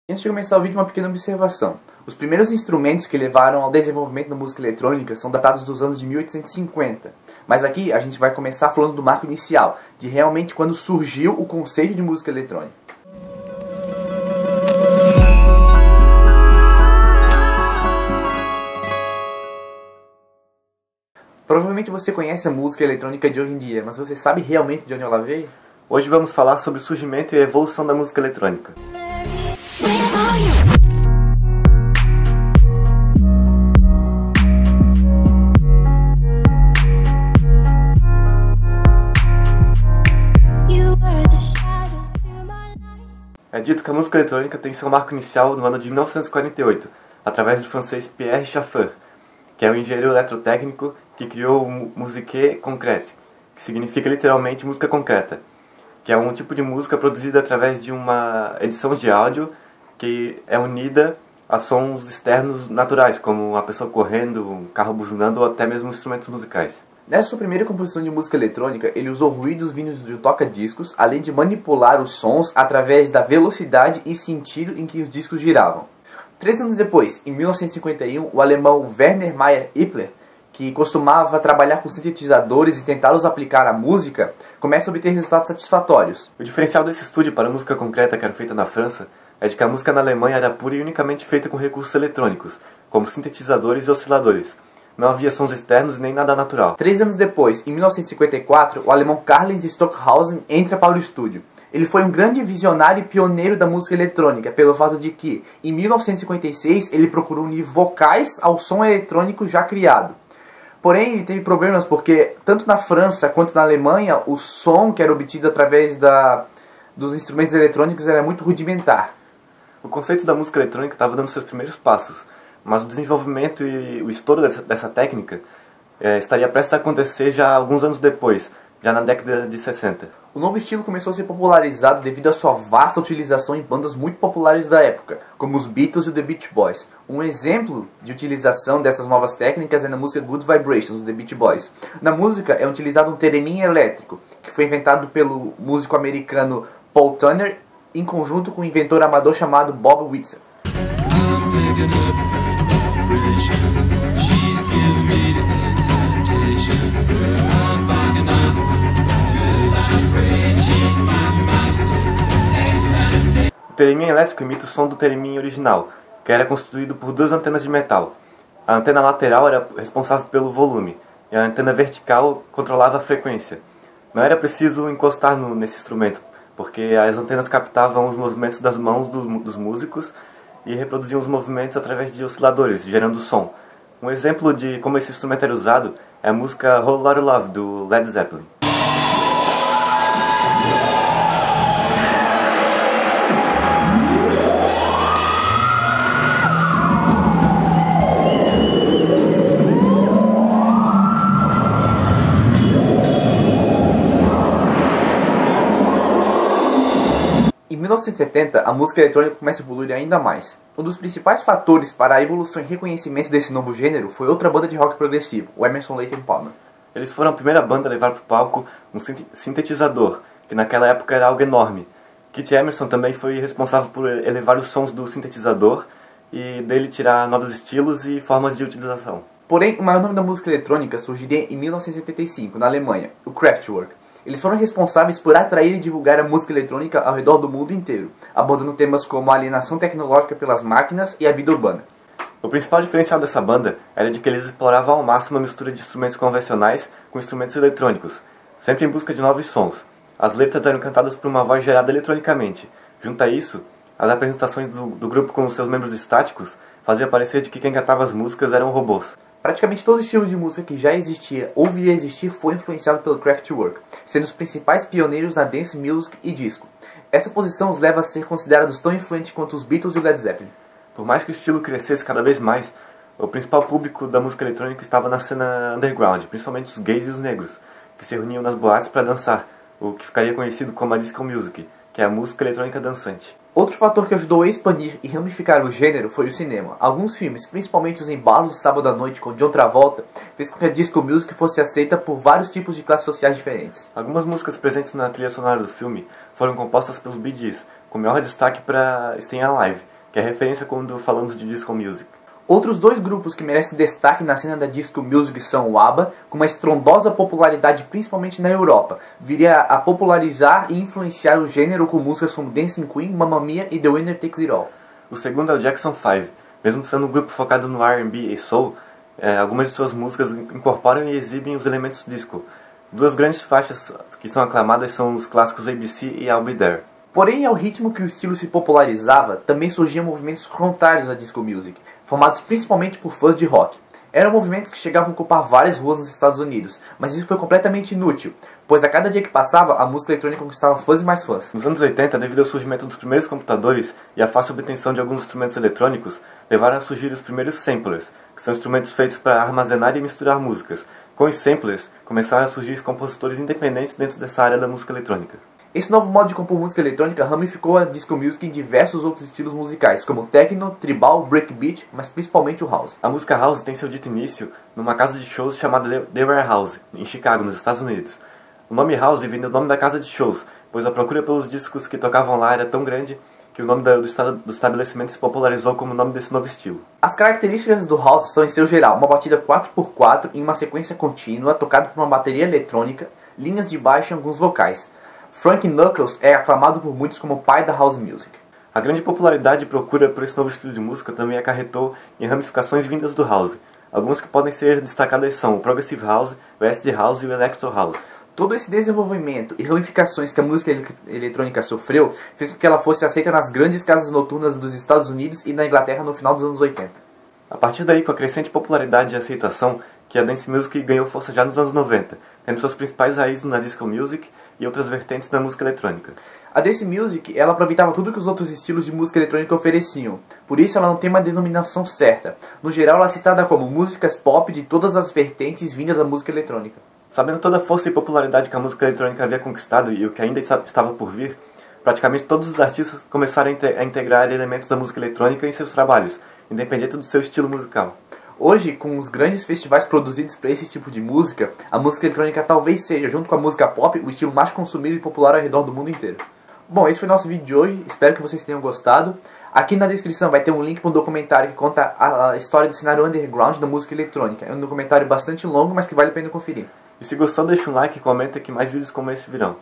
Antes de começar o vídeo, uma pequena observação. Os primeiros instrumentos que levaram ao desenvolvimento da música eletrônica são datados dos anos de 1850. Mas aqui a gente vai começar falando do marco inicial, de realmente quando surgiu o conceito de música eletrônica. Provavelmente você conhece a música eletrônica de hoje em dia, mas você sabe realmente de onde ela veio? Hoje vamos falar sobre o surgimento e a evolução da música eletrônica. É dito que a música eletrônica tem seu marco inicial no ano de 1948, através do francês Pierre Schaeffer, que é um engenheiro eletrotécnico que criou o musique concrète, que significa literalmente música concreta, que é um tipo de música produzida através de uma edição de áudio que é unida a sons externos naturais, como uma pessoa correndo, um carro buzinando ou até mesmo instrumentos musicais. Nessa sua primeira composição de música eletrônica, ele usou ruídos vindos do toca-discos, além de manipular os sons através da velocidade e sentido em que os discos giravam. 3 anos depois, em 1951, o alemão Werner Meyer Hippler, que costumava trabalhar com sintetizadores e tentá-los aplicar à música, começa a obter resultados satisfatórios. O diferencial desse estúdio para a música concreta que era feita na França é de que a música na Alemanha era pura e unicamente feita com recursos eletrônicos, como sintetizadores e osciladores. Não havia sons externos nem nada natural. 3 anos depois, em 1954, o alemão Karlheinz Stockhausen entra para o estúdio. Ele foi um grande visionário e pioneiro da música eletrônica, pelo fato de que, em 1956, ele procurou unir vocais ao som eletrônico já criado. Porém, ele teve problemas porque, tanto na França quanto na Alemanha, o som que era obtido através dos instrumentos eletrônicos era muito rudimentar. O conceito da música eletrônica estava dando seus primeiros passos, mas o desenvolvimento e o estouro dessa técnica estaria prestes a acontecer já alguns anos depois, já na década de 60. O novo estilo começou a ser popularizado devido à sua vasta utilização em bandas muito populares da época, como os Beatles e o The Beach Boys. Um exemplo de utilização dessas novas técnicas é na música Good Vibrations, do The Beach Boys. Na música é utilizado um theremin elétrico, que foi inventado pelo músico americano Paul Turner, em conjunto com um inventor amador chamado Bob Whitson. O theremin elétrico imita o som do theremin original, que era constituído por 2 antenas de metal. A antena lateral era responsável pelo volume, e a antena vertical controlava a frequência. Não era preciso encostar nesse instrumento, porque as antenas captavam os movimentos das mãos dos músicos e reproduziam os movimentos através de osciladores, gerando som. Um exemplo de como esse instrumento era usado é a música Whole Lotta Love, do Led Zeppelin. Em 1970, a música eletrônica começa a evoluir ainda mais. Um dos principais fatores para a evolução e reconhecimento desse novo gênero foi outra banda de rock progressivo, o Emerson, Lake and Palmer. Eles foram a primeira banda a levar para o palco um sintetizador, que naquela época era algo enorme. Kit Emerson também foi responsável por elevar os sons do sintetizador e dele tirar novos estilos e formas de utilização. Porém, o maior nome da música eletrônica surgiria em 1975, na Alemanha, o Kraftwerk. Eles foram responsáveis por atrair e divulgar a música eletrônica ao redor do mundo inteiro, abordando temas como a alienação tecnológica pelas máquinas e a vida urbana. O principal diferencial dessa banda era de que eles exploravam ao máximo a mistura de instrumentos convencionais com instrumentos eletrônicos, sempre em busca de novos sons. As letras eram cantadas por uma voz gerada eletronicamente. Junto a isso, as apresentações do grupo com seus membros estáticos faziam parecer de que quem cantava as músicas eram robôs. Praticamente todo estilo de música que já existia ou viria a existir foi influenciado pelo Kraftwerk, sendo os principais pioneiros na dance music e disco. Essa posição os leva a ser considerados tão influentes quanto os Beatles e o Led Zeppelin. Por mais que o estilo crescesse cada vez mais, o principal público da música eletrônica estava na cena underground, principalmente os gays e os negros, que se reuniam nas boates para dançar, o que ficaria conhecido como a disco music, que é a música eletrônica dançante. Outro fator que ajudou a expandir e ramificar o gênero foi o cinema. Alguns filmes, principalmente os embalos de Sábado à Noite com John Travolta, fez com que a disco music fosse aceita por vários tipos de classes sociais diferentes. Algumas músicas presentes na trilha sonora do filme foram compostas pelos Bee Gees, com maior destaque para Staying Alive, que é referência quando falamos de disco music. Outros dois grupos que merecem destaque na cena da disco music são o ABBA, com uma estrondosa popularidade principalmente na Europa, viria a popularizar e influenciar o gênero com músicas como Dancing Queen, Mamma Mia e The Winner Takes It All. O segundo é o Jackson 5. Mesmo sendo um grupo focado no R&B e soul, algumas de suas músicas incorporam e exibem os elementos disco. Duas grandes faixas que são aclamadas são os clássicos ABC e I'll Be There. Porém, ao ritmo que o estilo se popularizava, também surgiam movimentos contrários à disco music, formados principalmente por fãs de rock. Eram movimentos que chegavam a ocupar várias ruas nos Estados Unidos, mas isso foi completamente inútil, pois a cada dia que passava, a música eletrônica conquistava fãs e mais fãs. Nos anos 80, devido ao surgimento dos primeiros computadores e à fácil obtenção de alguns instrumentos eletrônicos, levaram a surgir os primeiros samplers, que são instrumentos feitos para armazenar e misturar músicas. Com os samplers, começaram a surgir compositores independentes dentro dessa área da música eletrônica. Esse novo modo de compor música eletrônica ramificou a disco music em diversos outros estilos musicais, como techno, tribal, breakbeat, mas principalmente o house. A música house tem seu dito início numa casa de shows chamada The Warehouse, em Chicago, nos Estados Unidos. O nome house vem do nome da casa de shows, pois a procura pelos discos que tocavam lá era tão grande que o nome do estabelecimento se popularizou como o nome desse novo estilo. As características do house são, em seu geral, uma batida 4x4 em uma sequência contínua, tocada por uma bateria eletrônica, linhas de baixo e alguns vocais. Frank Knuckles é aclamado por muitos como o pai da house music. A grande popularidade e procura por esse novo estilo de música também acarretou em ramificações vindas do house. Algumas que podem ser destacadas são o progressive house, o acid house e o electro house. Todo esse desenvolvimento e ramificações que a música eletrônica sofreu fez com que ela fosse aceita nas grandes casas noturnas dos Estados Unidos e na Inglaterra no final dos anos 80. A partir daí, com a crescente popularidade e aceitação, que a dance music ganhou força já nos anos 90, tendo suas principais raízes na disco music e outras vertentes da música eletrônica. A dance music, ela aproveitava tudo que os outros estilos de música eletrônica ofereciam. Por isso ela não tem uma denominação certa. No geral, ela é citada como músicas pop de todas as vertentes vindas da música eletrônica. Sabendo toda a força e popularidade que a música eletrônica havia conquistado e o que ainda estava por vir, praticamente todos os artistas começaram a integrar elementos da música eletrônica em seus trabalhos, independente do seu estilo musical. Hoje, com os grandes festivais produzidos para esse tipo de música, a música eletrônica talvez seja, junto com a música pop, o estilo mais consumido e popular ao redor do mundo inteiro. Bom, esse foi o nosso vídeo de hoje, espero que vocês tenham gostado. Aqui na descrição vai ter um link para um documentário que conta a história do cenário underground da música eletrônica. É um documentário bastante longo, mas que vale a pena conferir. E se gostou, deixa um like e comenta que mais vídeos como esse virão.